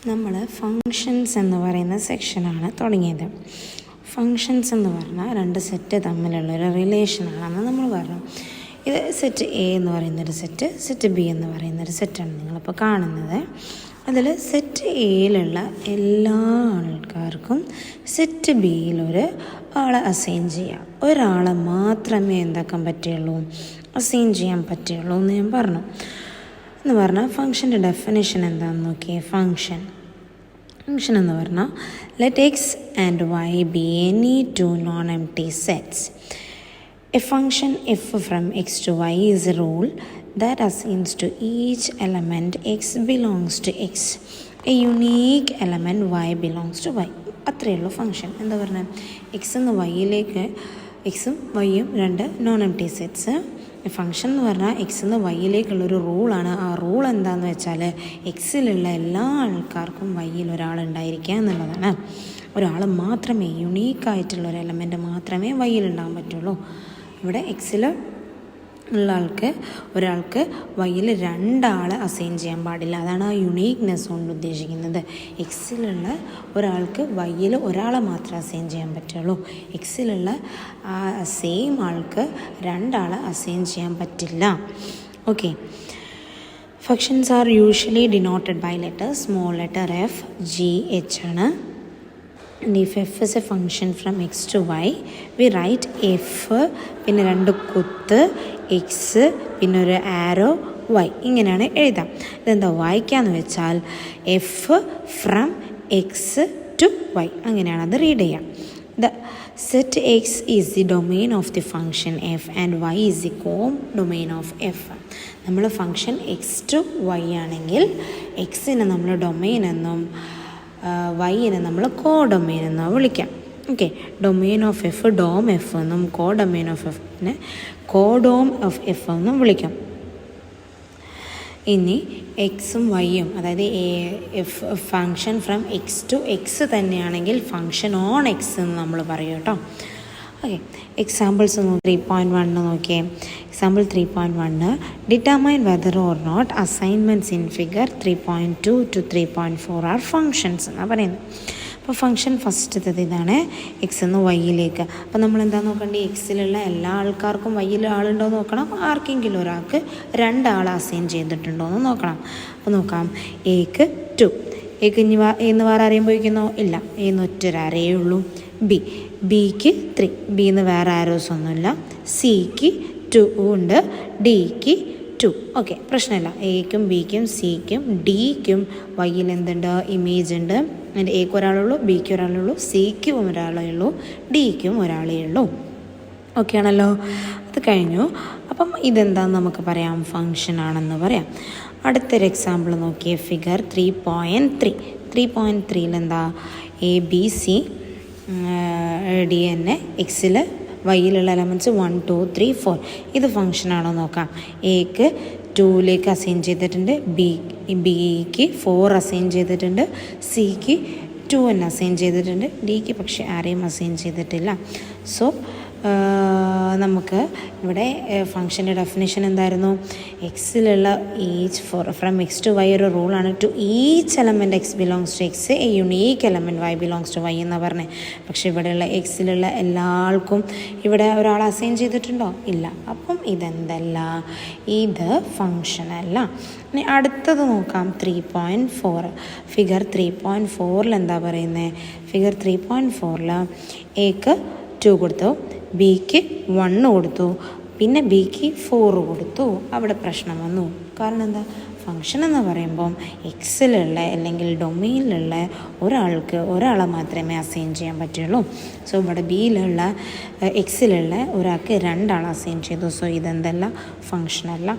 നമ്മൾ ഫങ്ഷൻസ് എന്ന് പറയുന്ന സെക്ഷനാണ് തുടങ്ങിയത്. ഫങ്ഷൻസ് എന്ന് പറഞ്ഞാൽ രണ്ട് സെറ്റ് തമ്മിലുള്ളൊരു റിലേഷനാണെന്ന് നമ്മൾ പറഞ്ഞു. ഇത് സെറ്റ് എ എന്ന് പറയുന്നൊരു സെറ്റ്, സെറ്റ് ബി എന്ന് പറയുന്നൊരു സെറ്റാണ് നിങ്ങളിപ്പോൾ കാണുന്നത്. അതിൽ സെറ്റ് എയിലുള്ള എല്ലാ ആൾക്കാർക്കും സെറ്റ് ബിയിലൊരു ആളെ അസൈൻ ചെയ്യാം. ഒരാളെ മാത്രമേ എന്താക്കാൻ പറ്റുള്ളൂ, അസൈൻ ചെയ്യാൻ പറ്റുള്ളൂ എന്ന് ഞാൻ പറഞ്ഞു. എന്ന് പറഞ്ഞാൽ ഫങ്ഷൻ്റെ ഡെഫിനേഷൻ എന്താണെന്ന് നോക്കിയേ. ഫങ്ഷൻ എന്ന് പറഞ്ഞാൽ let X and Y be any two non empty sets. A function f from X to Y is a rule that assigns to each element x belongs to x, a unique element y belongs to y. അത്രയേ ഉള്ളൂ function. എന്താ പറഞ്ഞാൽ X എന്ന് വൈയിലേക്ക്, എക്സും വൈയും രണ്ട് non empty sets. Function എന്ന് പറഞ്ഞാൽ X എന്ന് വൈയിലേക്കുള്ളൊരു റൂളാണ്. ആ റൂൾ എന്താണെന്ന് വെച്ചാൽ എക്സിലുള്ള എല്ലാ ആൾക്കാർക്കും വൈയിൽ ഒരാളുണ്ടായിരിക്കുക എന്നുള്ളതാണ്. ഒരാൾ മാത്രമേ, യുണീക്കായിട്ടുള്ളൊരു എലമെൻറ്റ് മാത്രമേ വൈയിലുണ്ടാകാൻ പറ്റുള്ളൂ. ഇവിടെ എക്സിൽ ഉള്ള ഒരാൾക്ക് വൈയിൽ രണ്ടാളെ അസൈൻ ചെയ്യാൻ പാടില്ല. അതാണ് ആ യുണീക്നെസ് കൊണ്ട് ഉദ്ദേശിക്കുന്നത്. എക്സിലുള്ള ഒരാൾക്ക് വൈയിൽ ഒരാളെ മാത്രമേ അസൈൻ ചെയ്യാൻ പറ്റുള്ളൂ. എക്സിലുള്ള ആ സെയിം ആൾക്ക് രണ്ടാളെ അസൈൻ ചെയ്യാൻ പറ്റില്ല. Okay. Functions are usually denoted by letters. Small letter f, g, h ആണ്. And if f is a function from x to y, we write f പിന്നെ രണ്ട് കുത്ത് എക്സ് പിന്നെ ഒരു ആരോ വൈ, ഇങ്ങനെയാണ് എഴുതാം. ഇതെന്താ വായിക്കാന്ന് വെച്ചാൽ f from X to Y, അങ്ങനെയാണ് അത് റീഡ് ചെയ്യാം. The set x is the domain of the function f and y is the co-domain of f. നമ്മൾ ഫങ്ഷൻ എക്സ് ടു വൈ ആണെങ്കിൽ എക്സിനെ നമ്മൾ ഡൊമെയിൻ എന്നും വൈനെ നമ്മൾ കോ ഡൊമെയിൻ എന്നാണ് വിളിക്കാം. Okay. Domain of f dom f എന്നും കോ ഡൊമെയിൻ ഓഫ് എഫിനെ കോഡോം of F എന്നും വിളിക്കാം. ഇനി എക്സും വൈയും, അതായത് f function from X to X തന്നെയാണെങ്കിൽ ഫങ്ഷൻ ഓൺ എക്സ് എന്ന് നമ്മൾ പറയും കേട്ടോ. ഓക്കെ. എക്സാമ്പിൾസ് 3.1 നോക്കിയേ. Example 3.1 determine whether or not assignments in figure 3.2 to 3.4 are functions എന്നാണ് പറയുന്നത്. അപ്പോൾ ഫങ്ഷൻ ഫസ്റ്റത്തത് ഇതാണ്, എക്സ് എന്ന് വൈയിലേക്ക്. അപ്പോൾ നമ്മൾ എന്താ നോക്കേണ്ടത്, എക്സിലുള്ള എല്ലാ ആൾക്കാർക്കും വൈയിൽ ആളുണ്ടോ എന്ന് നോക്കണം. ആർക്കെങ്കിലും ഒരാൾക്ക് രണ്ടാൾ അസൈൻ ചെയ്തിട്ടുണ്ടോ എന്ന് നോക്കണം. അപ്പോൾ നോക്കാം. എക്ക് 2, എക്ക് ഇനി എന്ന് വേറെ ആരെയും പോയിക്കുന്നോ ഇല്ല, എന്ന് ഒറ്റൊരാരേ ഉള്ളൂ. ബിക്ക് 3, ബിന്ന് വേറെ ആരോസ് ഒന്നുമില്ല. സിക്ക് 2 ഉണ്ട്, ഡിക്ക് 2. ഓക്കെ, പ്രശ്നമില്ല. എക്കും ബിക്കും സിക്കും ഡിക്കും വൈയിൽ എന്തുണ്ട്, ഇമേജ് ഉണ്ട്. അതിൻ്റെ എക്ക് ഒരാളുള്ളൂ, ബിക്ക് ഒരാളുള്ളൂ, സിക്കും ഒരാളേ ഉള്ളൂ, ഡിക്കും ഒരാളേ ഉള്ളൂ. ഓക്കെ ആണല്ലോ. അത് കഴിഞ്ഞു. അപ്പം ഇതെന്താണെന്ന് നമുക്ക് പറയാം, ഫങ്ഷൻ ആണെന്ന് പറയാം. അടുത്തൊരു എക്സാമ്പിൾ നോക്കിയേ. ഫിഗർ 3.3. 3.3ൽ എന്താ, എ ബി സി ഡി എന്നെ എക്സിൽ വൈയിലുള്ള എലമെൻറ്റ്സ് 1 2 3 4. ഇത് ഫങ്ഷനാണോ നോക്കാം. എക്ക് 2ലേക്ക് അസൈൻ ചെയ്തിട്ടുണ്ട്, ബിക്ക് 4 അസൈൻ ചെയ്തിട്ടുണ്ട്, സിക്ക് 2 തന്നെ അസൈൻ ചെയ്തിട്ടുണ്ട്, ഡിക്ക് പക്ഷേ ആരെയും അസൈൻ ചെയ്തിട്ടില്ല. സോ നമുക്ക് ഇവിടെ ഫങ്ഷൻ്റെ ഡെഫിനേഷൻ എന്തായിരുന്നു, എക്സിലുള്ള each from X to Y ഒരു റൂളാണ്. To each element X belongs to X, a unique element Y belongs to Y എന്നാണ് പറഞ്ഞത്. പക്ഷേ ഇവിടെയുള്ള എക്സിലുള്ള എല്ലാ ആൾക്കും ഇവിടെ ഒരാൾ അസൈൻ ചെയ്തിട്ടുണ്ടോ, ഇല്ല. അപ്പം ഇതെന്തല്ല, ഇത് ഫങ്ഷനല്ല. ഇനി അടുത്തത് നോക്കാം. 3.4 ഫിഗർ 3.4ൽ എന്താ പറയുന്നത്. ഫിഗർ 3.4ൽ എക്ക് 2 കൊടുത്തു, ബിക്ക് 1 കൊടുത്തു, പിന്നെ ബിക്ക് 4 കൊടുത്തു. അവിടെ പ്രശ്നം വന്നു. കാരണം എന്താ, ഫങ്ഷൻ എന്ന് പറയുമ്പം എക്സിലുള്ള അല്ലെങ്കിൽ ഡൊമെയിനിലുള്ള ഒരാളെ മാത്രമേ അസൈൻ ചെയ്യാൻ പറ്റുള്ളൂ. സോ ഇവിടെ എക്സിലുള്ള ഒരാൾക്ക് രണ്ടാൾ അസൈൻ ചെയ്തു. സോ ഇതെന്തല്ല, ഫങ്ഷനല്ല.